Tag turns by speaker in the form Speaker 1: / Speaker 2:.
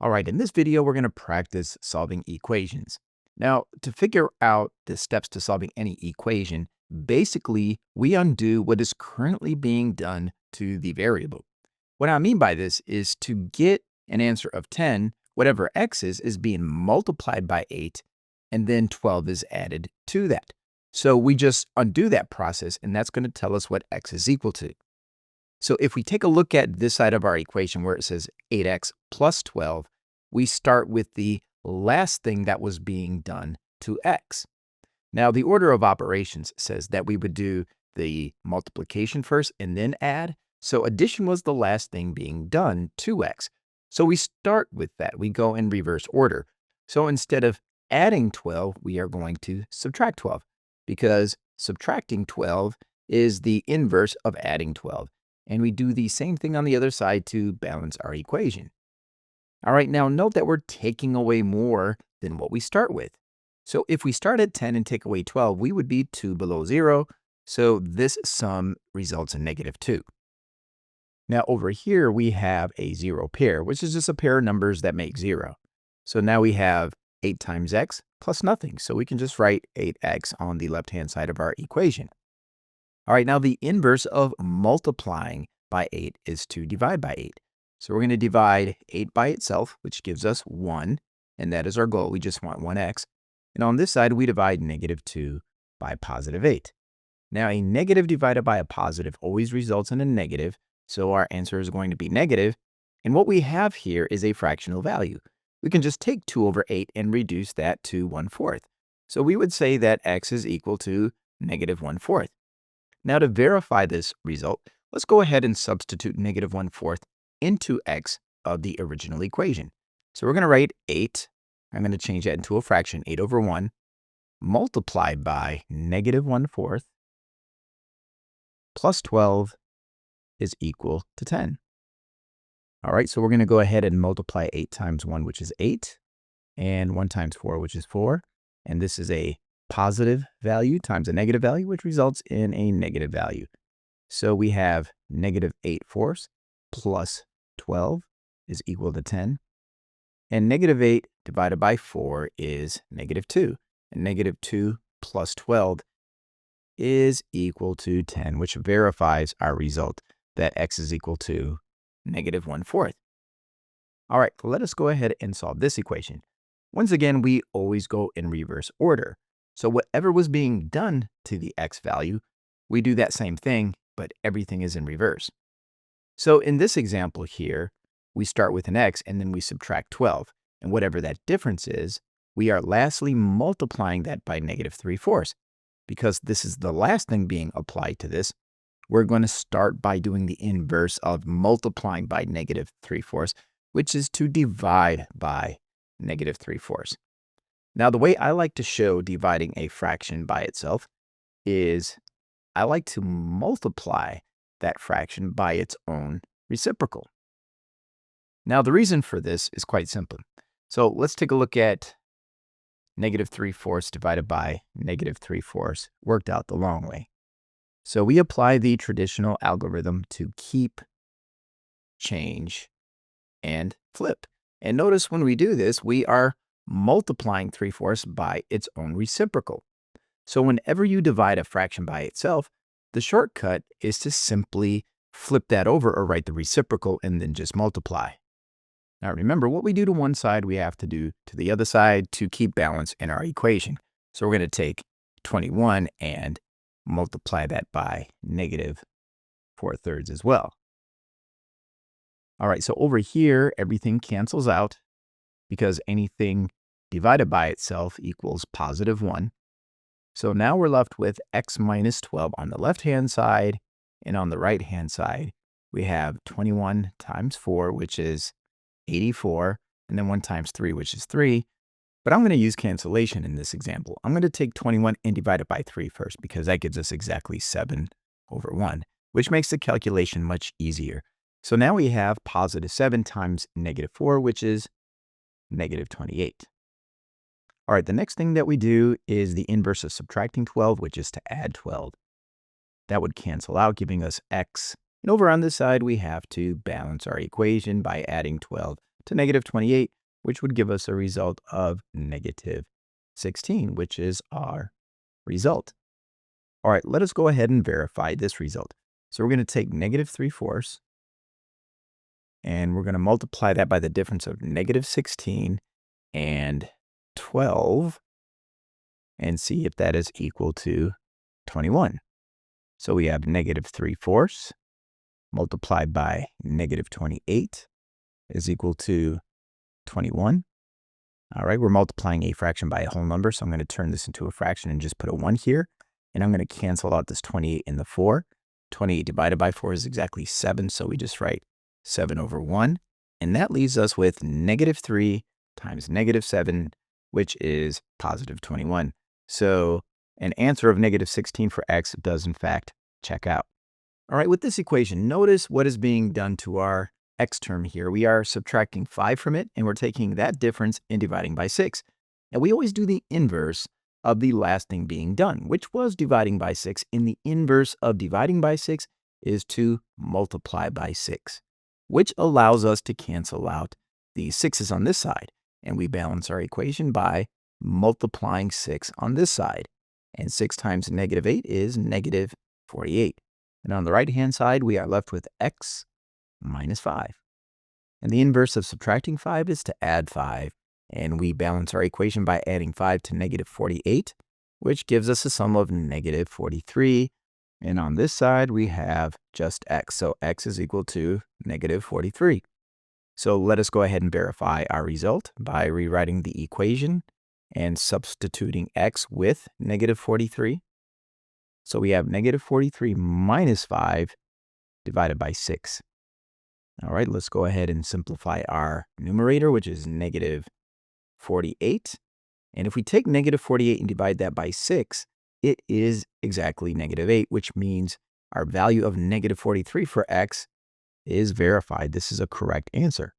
Speaker 1: All right, in this video, we're going to practice solving equations. Now, to figure out the steps to solving any equation, basically, we undo what is currently being done to the variable. What I mean by this is to get an answer of 10, whatever x is being multiplied by 8, and then 12 is added to that. So we just undo that process, and that's going to tell us what x is equal to. So if we take a look at this side of our equation where it says 8x plus 12, we start with the last thing that was being done to x. Now, the order of operations says that we would do the multiplication first and then add. So addition was the last thing being done to x. So we start with that. We go in reverse order. So instead of adding 12, we are going to subtract 12 because subtracting 12 is the inverse of adding 12. And we do the same thing on the other side to balance our equation. All right, now note that we're taking away more than what we start with. So if we start at 10 and take away 12, we would be 2 below 0. So this sum results in -2. Now over here, we have a 0 pair, which is just a pair of numbers that make 0. So now we have 8 times x plus nothing. So we can just write 8x on the left-hand side of our equation. All right, now the inverse of multiplying by 8 is to divide by 8. So we're going to divide 8 by itself, which gives us 1, and that is our goal. We just want 1x. And on this side, we divide -2 by +8. Now, a negative divided by a positive always results in a negative, so our answer is going to be negative. And what we have here is a fractional value. We can just take 2 over 8 and reduce that to 1/4. So we would say that x is equal to -1/4. Now, to verify this result, let's go ahead and substitute -1/4 into x of the original equation. So we're going to write 8. I'm going to change that into a fraction, 8 over 1, multiplied by -1/4 plus 12 is equal to 10. All right, so we're going to go ahead and multiply 8 times 1, which is 8, and 1 times 4, which is 4. And this is a positive value times a negative value, which results in a negative value. So we have -8/4 plus 12 is equal to 10. And -8 divided by 4 is -2. And -2 plus 12 is equal to 10, which verifies our result that x is equal to -1/4. All right, let us go ahead and solve this equation. Once again, we always go in reverse order. So whatever was being done to the x value, we do that same thing, but everything is in reverse. So in this example here, we start with an x and then we subtract 12. And whatever that difference is, we are lastly multiplying that by -3/4. Because this is the last thing being applied to this, we're going to start by doing the inverse of multiplying by -3/4, which is to divide by -3/4. Now, the way I like to show dividing a fraction by itself is I like to multiply that fraction by its own reciprocal. Now, the reason for this is quite simple. So let's take a look at -3/4 divided by -3/4 worked out the long way. So we apply the traditional algorithm to keep, change, and flip. And notice when we do this, we are multiplying 3/4 by its own reciprocal. So whenever you divide a fraction by itself, the shortcut is to simply flip that over or write the reciprocal and then just multiply. Now remember, what we do to one side, we have to do to the other side to keep balance in our equation. So we're going to take 21 and multiply that by -4/3 as well. All right, so over here, everything cancels out because anything divided by itself equals +1. So now we're left with x minus 12 on the left-hand side, and on the right-hand side, we have 21 times 4, which is 84, and then 1 times 3, which is 3. But I'm going to use cancellation in this example. I'm going to take 21 and divide it by 3 first, because that gives us exactly 7 over 1, which makes the calculation much easier. So now we have +7 times -4, which is -28. All right, the next thing that we do is the inverse of subtracting 12, which is to add 12. That would cancel out, giving us x. And over on this side, we have to balance our equation by adding 12 to negative 28, which would give us a result of negative 16, which is our result. All right, let us go ahead and verify this result. So we're going to take negative 3/4, and we're going to multiply that by the difference of negative 16 and 12, and see if that is equal to 21. So we have negative 3/4 multiplied by negative 28 is equal to 21. All right, we're multiplying a fraction by a whole number, so I'm going to turn this into a fraction and just put a 1 here. And I'm going to cancel out this 28 and the 4. 28 divided by 4 is exactly 7, so we just write 7 over 1. And that leaves us with negative 3 times negative 7, which is positive 21. So an answer of negative 16 for x does in fact check out. All right, with this equation, notice what is being done to our x term here. We are subtracting 5 from it, and we're taking that difference and dividing by 6. And we always do the inverse of the last thing being done, which was dividing by 6. And the inverse of dividing by 6 is to multiply by 6, which allows us to cancel out the 6's on this side. And we balance our equation by multiplying 6 on this side. And 6 times negative 8 is negative 48. And on the right-hand side, we are left with x minus 5. And the inverse of subtracting 5 is to add 5. And we balance our equation by adding 5 to negative 48, which gives us a sum of negative 43. And on this side, we have just x. So x is equal to negative 43. So let us go ahead and verify our result by rewriting the equation and substituting x with negative 43. So we have negative 43 minus 5 divided by 6. All right, let's go ahead and simplify our numerator, which is negative 48. And if we take negative 48 and divide that by 6, it is exactly negative 8, which means our value of negative 43 for x is verified. This is a correct answer.